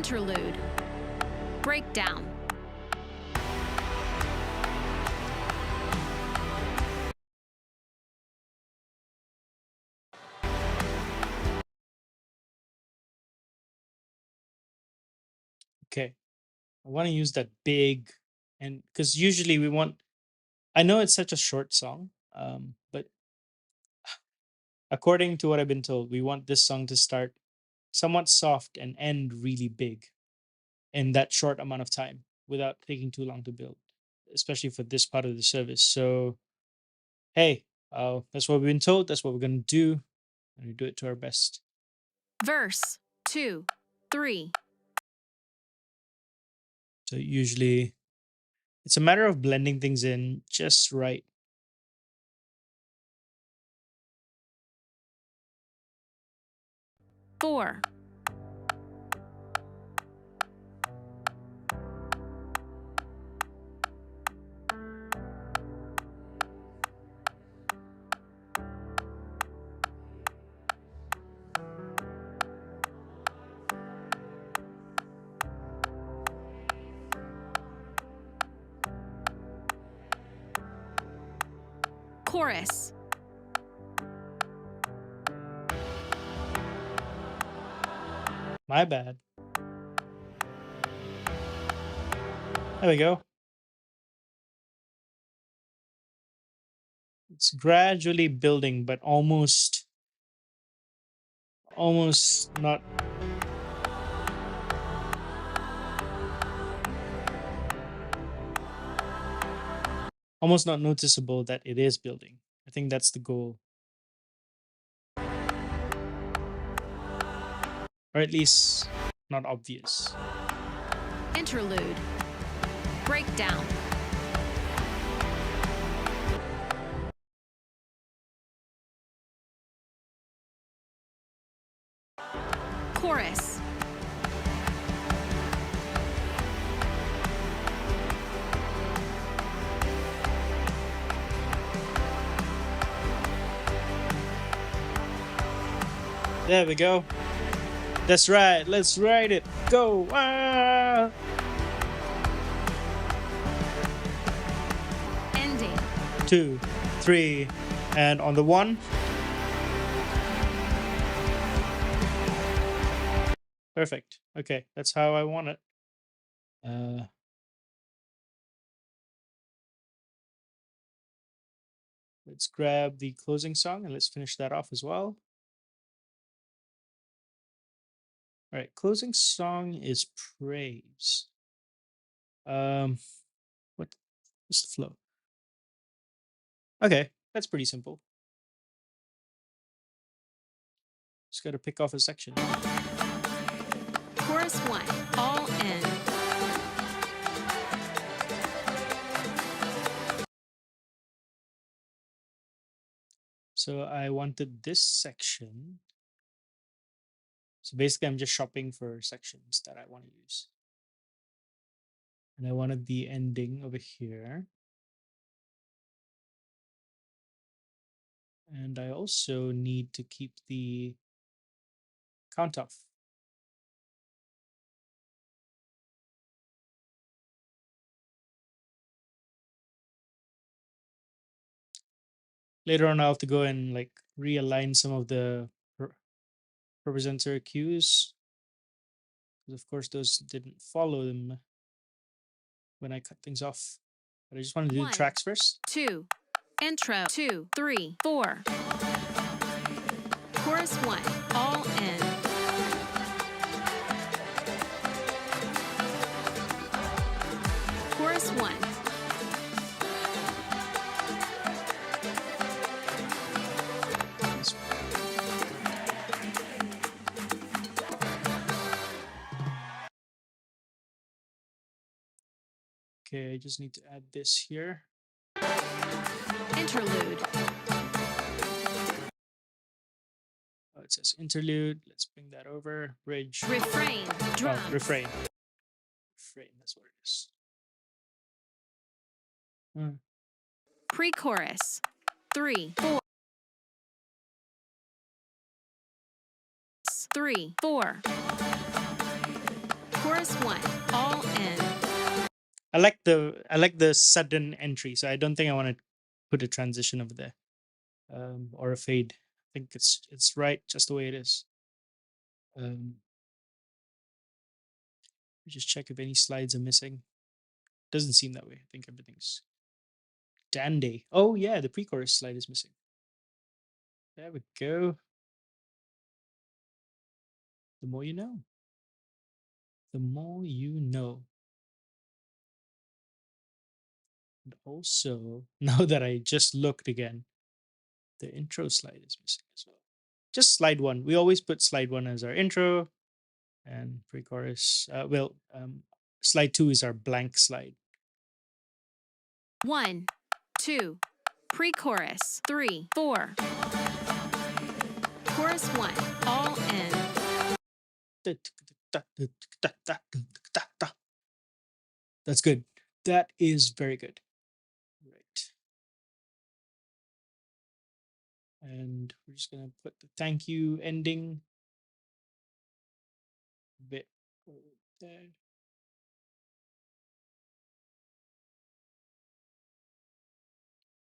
Speaker 2: Interlude. Breakdown.
Speaker 1: Okay. I want to use that big, and because usually we want, I know it's such a short song, but according to what I've been told, we want this song to start somewhat soft and end really big in that short amount of time without taking too long to build, especially for this part of the service. So, hey, that's what we've been told. That's what we're going to do. And we do it to our best.
Speaker 2: Verse 2, 3.
Speaker 1: So, usually it's a matter of blending things in just right.
Speaker 2: Four. Chorus.
Speaker 1: My bad. There we go. It's gradually building, but almost not. Almost not noticeable that it is building. I think that's the goal. Or at least not obvious.
Speaker 2: Interlude. Breakdown. Chorus.
Speaker 1: There we go. That's right. Let's ride it. Go. Ah!
Speaker 2: Ending.
Speaker 1: 2, 3, and on the 1. Perfect. Okay, that's how I want it. Let's grab the closing song and let's finish that off as well. All right, closing song is praise. What's the flow? Okay, that's pretty simple. Just got to pick off a section.
Speaker 2: Chorus 1. All in.
Speaker 1: So I wanted this section. So basically, I'm just shopping for sections that I want to use. And I wanted the ending over here. And I also need to keep the count off. Later on, I'll have to go and like realign some of the representer cues. Because of course, those didn't follow them when I cut things off. But I just want to do the
Speaker 2: 1,
Speaker 1: tracks first.
Speaker 2: 2. Intro. 2, 3, 4. Chorus 1. All in. Chorus 1.
Speaker 1: Okay, I just need to add this here.
Speaker 2: Interlude.
Speaker 1: Oh, it says interlude. Let's bring that over. Bridge.
Speaker 2: Refrain. Drums.
Speaker 1: Oh, refrain. Refrain, that's what it is.
Speaker 2: Pre-chorus. 3, 4. 3, 4. Chorus 1, all in.
Speaker 1: I like the sudden entry, so I don't think I want to put a transition over there, or a fade. I think it's right just the way it is. Um, just check if any slides are missing. Doesn't seem that way. I think everything's dandy. Oh yeah, the pre-chorus slide is missing. There we go. The more you know. The more you know. And also, now that I just looked again, the intro slide is missing as well. Just slide one. We always put slide one as our intro, and pre-chorus. Slide two is our blank slide.
Speaker 2: 1, 2, pre-chorus 3, 4. Chorus 1, all in.
Speaker 1: That's good. That is very good. Right. And we're just gonna put the thank you ending bit there.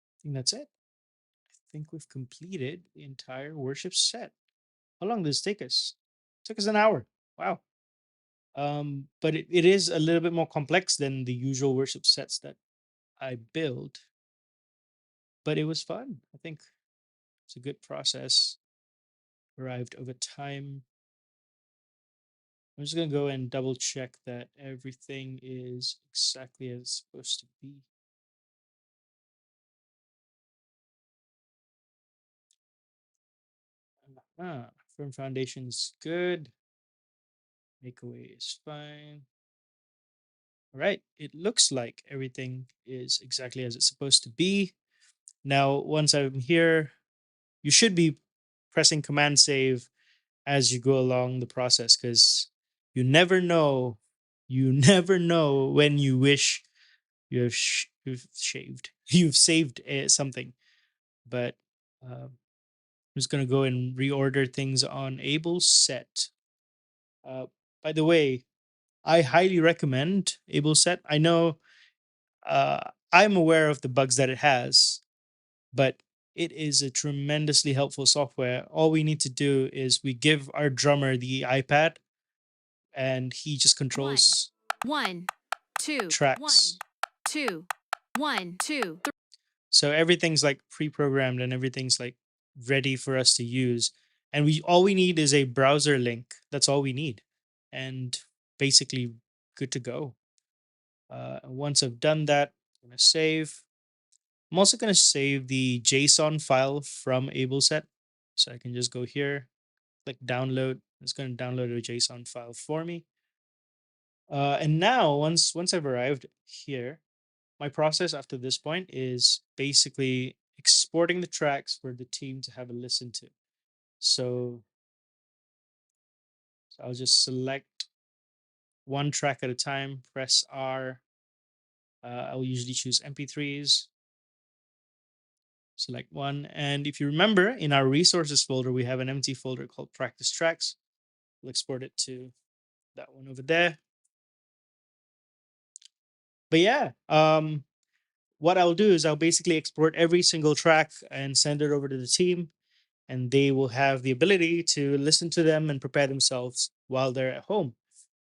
Speaker 1: I think that's it. I think we've completed the entire worship set. How long does this take us? It took us an hour. Wow. But it is a little bit more complex than the usual worship sets that I build. But it was fun. I think it's a good process. Arrived over time. I'm just gonna go and double check that everything is exactly as it's supposed to be. Firm foundation's good. Makeaway is fine. All right, it looks like everything is exactly as it's supposed to be. Now, once I'm here, you should be pressing Command Save as you go along the process, because you never know, you never know when you wish you've shaved, you've saved something. But I'm just gonna go and reorder things on Able Set. By the way, I highly recommend Able Set. I know I'm aware of the bugs that it has, but it is a tremendously helpful software. All we need to do is we give our drummer the iPad, and he just controls
Speaker 2: 1, 2,
Speaker 1: tracks.
Speaker 2: 2, 1, 2, 3.
Speaker 1: So everything's like pre-programmed and everything's like ready for us to use. And we all we need is a browser link. That's all we need. And basically good to go. Once I've done that, I'm gonna save. I'm also gonna save the JSON file from AbleSet. So I can just go here, click download. It's gonna download a JSON file for me. And now once I've arrived here, my process after this point is basically exporting the tracks for the team to have a listen to. So I'll just select one track at a time, press R. I'll usually choose MP3s, select one. And if you remember, in our resources folder, we have an empty folder called practice tracks. We'll export it to that one over there. But yeah, what I'll do is I'll basically export every single track and send it over to the team, and they will have the ability to listen to them and prepare themselves while they're at home.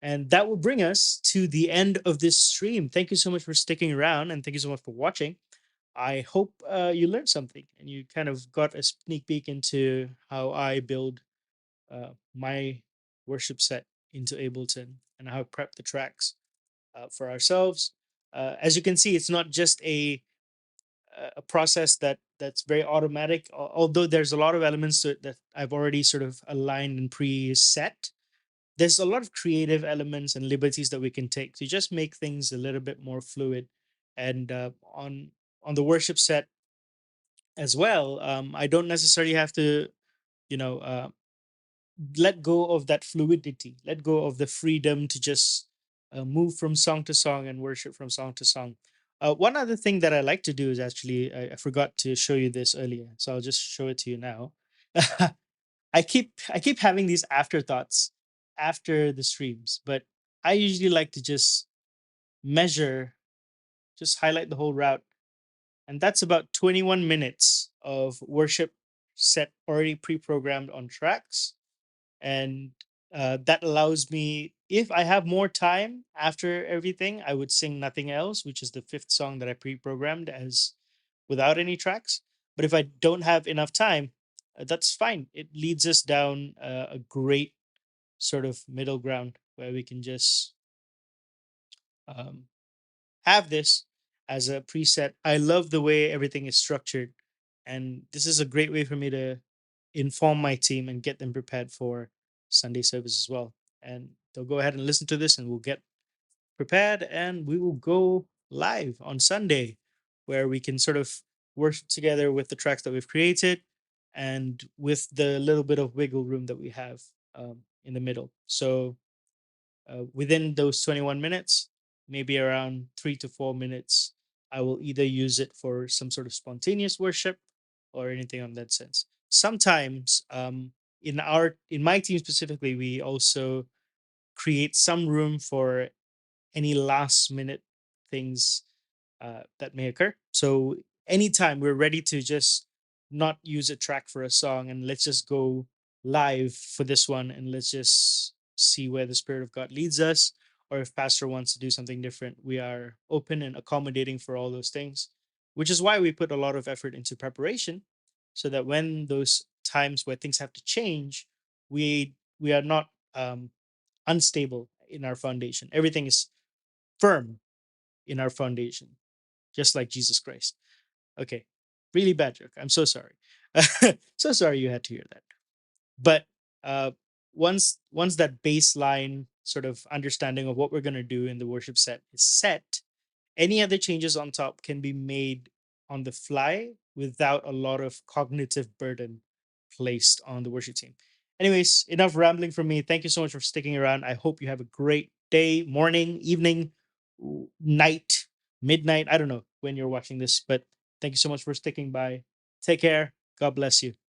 Speaker 1: And that will bring us to the end of this stream. Thank you so much for sticking around, and thank you so much for watching. I hope you learned something and you kind of got a sneak peek into how I build my worship set into Ableton and how I prep the tracks for ourselves. As you can see, it's not just a process that's very automatic. Although there's a lot of elements to it that I've already sort of aligned and preset, there's a lot of creative elements and liberties that we can take to just make things a little bit more fluid. And on the worship set as well, I don't necessarily have to, you know, let go of that fluidity, let go of the freedom to just move from song to song and worship from song to song. One other thing that I like to do is actually, I forgot to show you this earlier, so I'll just show it to you now. I keep having these afterthoughts after the streams, but I usually like to just measure, just highlight the whole route. And that's about 21 minutes of worship set already pre programmed on tracks. And that allows me, if I have more time after everything, I would sing Nothing Else, which is the fifth song that I pre programmed as without any tracks. But if I don't have enough time, that's fine. It leads us down a great sort of middle ground where we can just um, have this as a preset. I love the way everything is structured. And this is a great way for me to inform my team and get them prepared for Sunday service as well. And they'll go ahead and listen to this and we'll get prepared and we will go live on Sunday where we can sort of worship together with the tracks that we've created and with the little bit of wiggle room that we have in the middle. So within those 21 minutes, maybe around 3 to 4 minutes, I will either use it for some sort of spontaneous worship or anything on that sense. Sometimes, in my team specifically, we also create some room for any last minute things that may occur. So anytime we're ready to just not use a track for a song and let's just go live for this one and let's just see where the Spirit of God leads us, or if Pastor wants to do something different, we are open and accommodating for all those things, which is why we put a lot of effort into preparation so that when those times where things have to change, we are not unstable in our foundation. Everything is firm in our foundation, just like Jesus Christ. Okay, really bad joke. I'm so sorry. So sorry you had to hear that. But uh, once that baseline sort of understanding of what we're gonna do in the worship set is set, any other changes on top can be made on the fly without a lot of cognitive burden placed on the worship team. Anyways, enough rambling from me. Thank you so much for sticking around. I hope you have a great day, morning, evening, night, midnight. I don't know when you're watching this, but thank you so much for sticking by. Take care. God bless you.